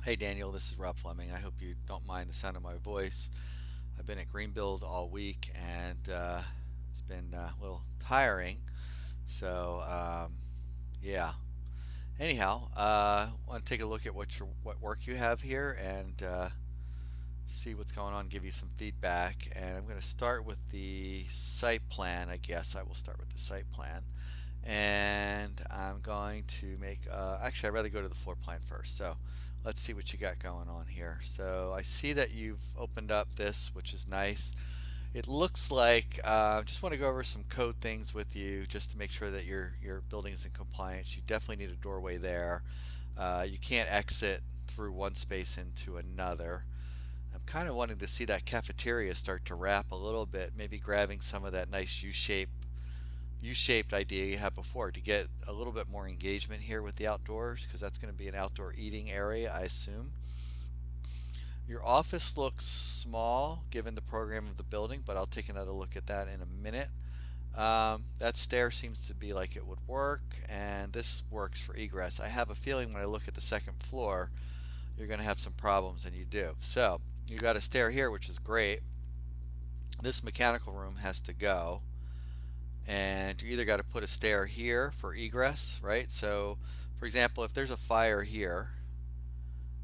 Hey Daniel, this is Rob Fleming. I hope you don't mind the sound of my voice. I've been at Greenbuild all week and it's been a little tiring. So yeah. Anyhow, I want to take a look at what work you have here and see what's going on, give you some feedback. And I'm going to start with the site plan. I guess I will start with the site plan. And I'm going to make, actually, I'd rather go to the floor plan first. So let's see what you got going on here. So I see that you've opened up this, which is nice. It looks like, just want to go over some code things with you just to make sure that your building is in compliance. You definitely need a doorway there. You can't exit through one space into another. I'm kind of wanting to see that cafeteria start to wrap a little bit, maybe grabbing some of that nice U-shaped idea you had before to get a little bit more engagement here with the outdoors, because that's going to be an outdoor eating area, I assume. Your office looks small given the program of the building, but I'll take another look at that in a minute. That stair seems to be like it would work, and this works for egress. I have a feeling when I look at the second floor, you're going to have some problems, and you do. So you got a stair here, which is great. This mechanical room has to go, and you either got to put a stair here for egress, right? So, for example, if there's a fire here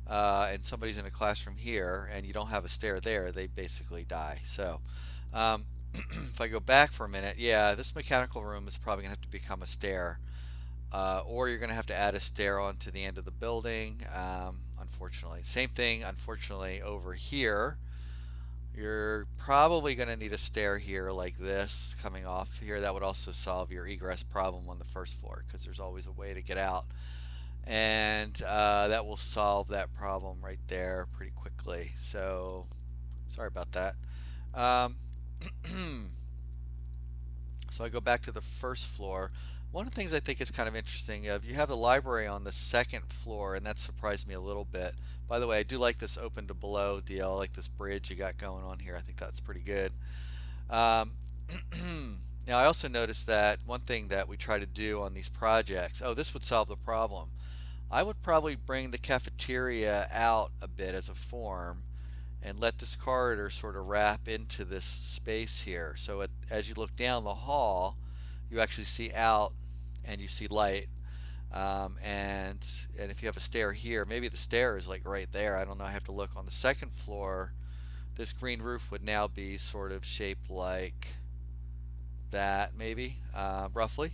and somebody's in a classroom here and you don't have a stair there, they basically die. So, um, if I go back for a minute, yeah, this mechanical room is probably going to have to become a stair, or you're going to have to add a stair onto the end of the building, unfortunately. Same thing, unfortunately, over here. You're probably going to need a stair here like this coming off here. That would also solve your egress problem on the first floor because there's always a way to get out. And that will solve that problem right there pretty quickly. So sorry about that. Um, so I go back to the first floor. One of the things I think is kind of interesting, you have the library on the second floor, and that surprised me a little bit. By the way, I do like this open to below deal, I like this bridge you got going on here. I think that's pretty good. Um, now, I also noticed that one thing that we try to do on these projects, oh, this would solve the problem. I would probably bring the cafeteria out a bit as a form and let this corridor sort of wrap into this space here. So as you look down the hall, you actually see out and you see light. And if you have a stair here, maybe the stair is like right there. I don't know. I have to look on the second floor. This green roof would now be sort of shaped like that, maybe roughly,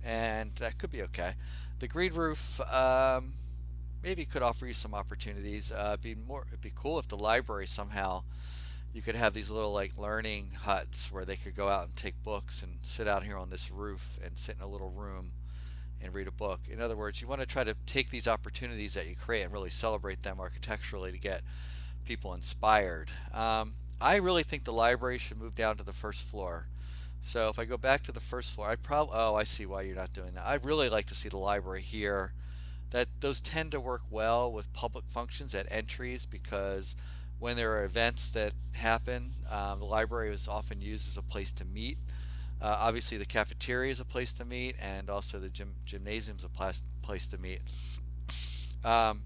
and that could be okay. The green roof maybe could offer you some opportunities. It'd be cool if the library somehow you could have these little like learning huts where they could go out and take books and sit out here on this roof and sit in a little room and read a book. In other words, you want to try to take these opportunities that you create and really celebrate them architecturally to get people inspired. I really think the library should move down to the first floor. So if I go back to the first floor, I'd probably, oh, I see why you're not doing that. I'd really like to see the library here. That those tend to work well with public functions at entries because when there are events that happen, the library is often used as a place to meet. Obviously, the cafeteria is a place to meet, and also the gymnasium is a place to meet. Um,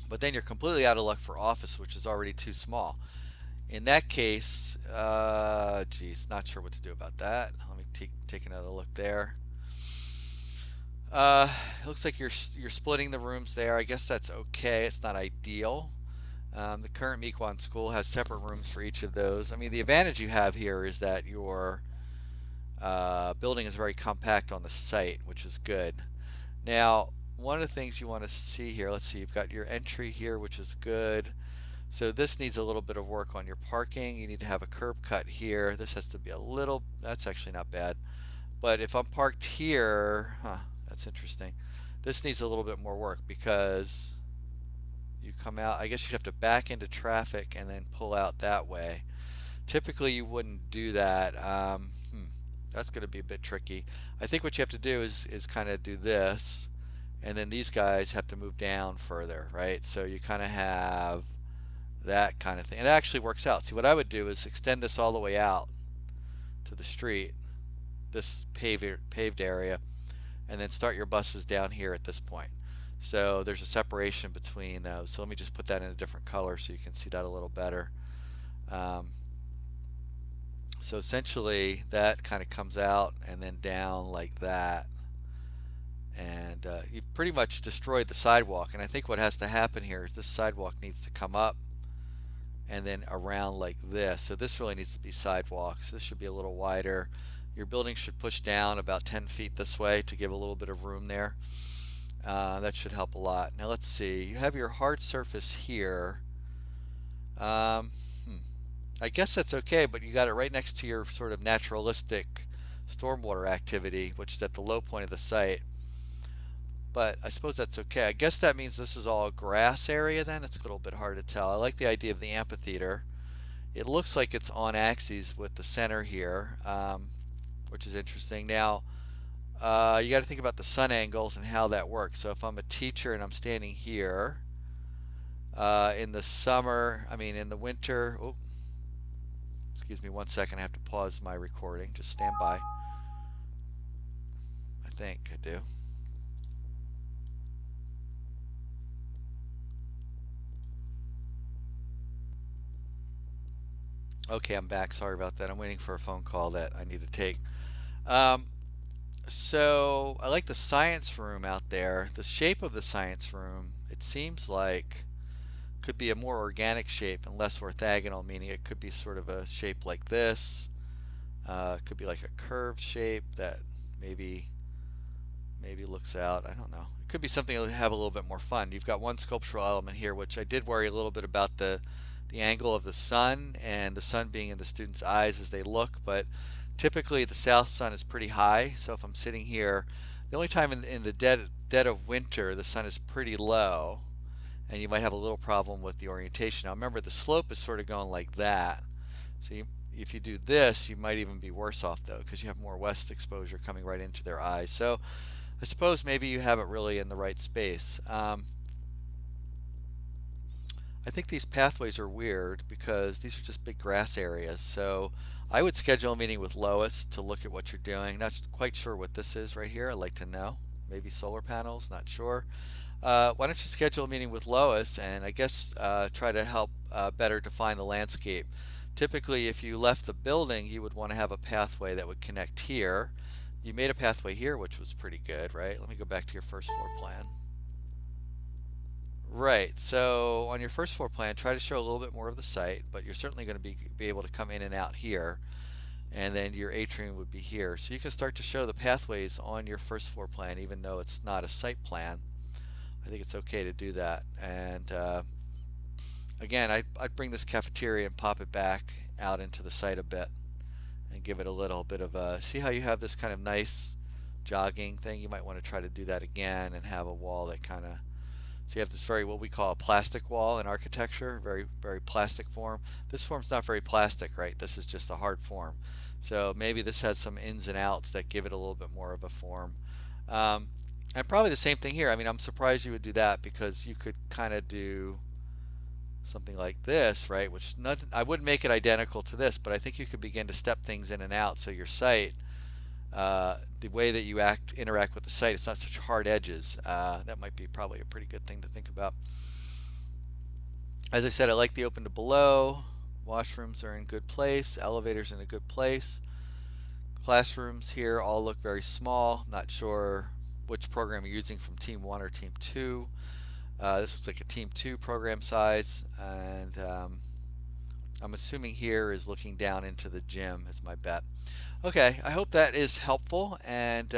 but then you're completely out of luck for office, which is already too small. In that case, geez, not sure what to do about that. Let me take another look there. It looks like you're splitting the rooms there. I guess that's okay. It's not ideal. The current Mequon school has separate rooms for each of those. I mean, the advantage you have here is that your building is very compact on the site, which is good. Now, one of the things you want to see here, let's see, you've got your entry here, which is good. So this needs a little bit of work on your parking. You need to have a curb cut here. This has to be a little, that's actually not bad. But if I'm parked here, that's interesting. This needs a little bit more work because you come out, I guess you'd have to back into traffic and then pull out that way. Typically you wouldn't do that. That's going to be a bit tricky. I think what you have to do is kind of do this, and then these guys have to move down further, right? So you kind of have that kind of thing. And it actually works out. See, what I would do is extend this all the way out to the street, this paved area, and then start your buses down here at this point. So there's a separation between those. So let me just put that in a different color so you can see that a little better. Um, so essentially that kind of comes out and then down like that. And you've pretty much destroyed the sidewalk. And I think what has to happen here is this sidewalk needs to come up and then around like this. So this really needs to be sidewalks. This should be a little wider. Your building should push down about 10 feet this way to give a little bit of room there. That should help a lot. Now let's see. You have your hard surface here. Um, hmm. I guess that's okay, but you got it right next to your sort of naturalistic stormwater activity, which is at the low point of the site. But I suppose that's okay. I guess that means this is all a grass area then. It's a little bit hard to tell. I like the idea of the amphitheater. It looks like it's on axes with the center here, which is interesting. Now, you got to think about the sun angles and how that works. So if I'm a teacher and I'm standing here, in the summer, I mean in the winter, oh, excuse me 1 second, I have to pause my recording. Just stand by. I think I do. Okay, I'm back. Sorry about that. I'm waiting for a phone call that I need to take. Um, so I like the science room out there. The shape of the science room, it seems like could be a more organic shape and less orthogonal, meaning it could be sort of a shape like this. It could be like a curved shape that maybe looks out. I don't know. It could be something to have a little bit more fun. You've got one sculptural element here, which I did worry a little bit about the angle of the sun and the sun being in the student's eyes as they look, but typically the south sun is pretty high. So if I'm sitting here, the only time in the dead of winter the sun is pretty low, and you might have a little problem with the orientation. Now remember, the slope is sort of going like that. So if you do this, you might even be worse off though, because you have more west exposure coming right into their eyes. So I suppose maybe you have it really in the right space. I think these pathways are weird because these are just big grass areas. So I would schedule a meeting with Lois to look at what you're doing. Not quite sure what this is right here. I'd like to know. Maybe solar panels, not sure. Why don't you schedule a meeting with Lois and I guess try to help better define the landscape. Typically, if you left the building, you would want to have a pathway that would connect here. You made a pathway here, which was pretty good, right? Let me go back to your first floor plan. Right, so on your first floor plan, try to show a little bit more of the site, but you're certainly going to be able to come in and out here, and then your atrium would be here. So you can start to show the pathways on your first floor plan, even though it's not a site plan. I think it's okay to do that. And again, I'd bring this cafeteria and pop it back out into the site a bit and give it a little bit of a, see how you have this kind of nice jogging thing? You might want to try to do that again and have a wall that kind of, so you have this very, what we call a plastic wall in architecture, very, very plastic form. This form's not very plastic, right? This is just a hard form. So maybe this has some ins and outs that give it a little bit more of a form. Um, and probably the same thing here. I mean, I'm surprised you would do that because you could kind of do something like this, right? Which not, I wouldn't make it identical to this, but I think you could begin to step things in and out. So your site, the way that you interact with the site, it's not such hard edges. That might be probably a pretty good thing to think about. As I said, I like the open to below. Washrooms are in good place. Elevators in a good place. Classrooms here all look very small. Not sure which program you're using from Team 1 or Team 2. This looks like a Team 2 program size, and I'm assuming here is looking down into the gym is my bet. Okay, I hope that is helpful, and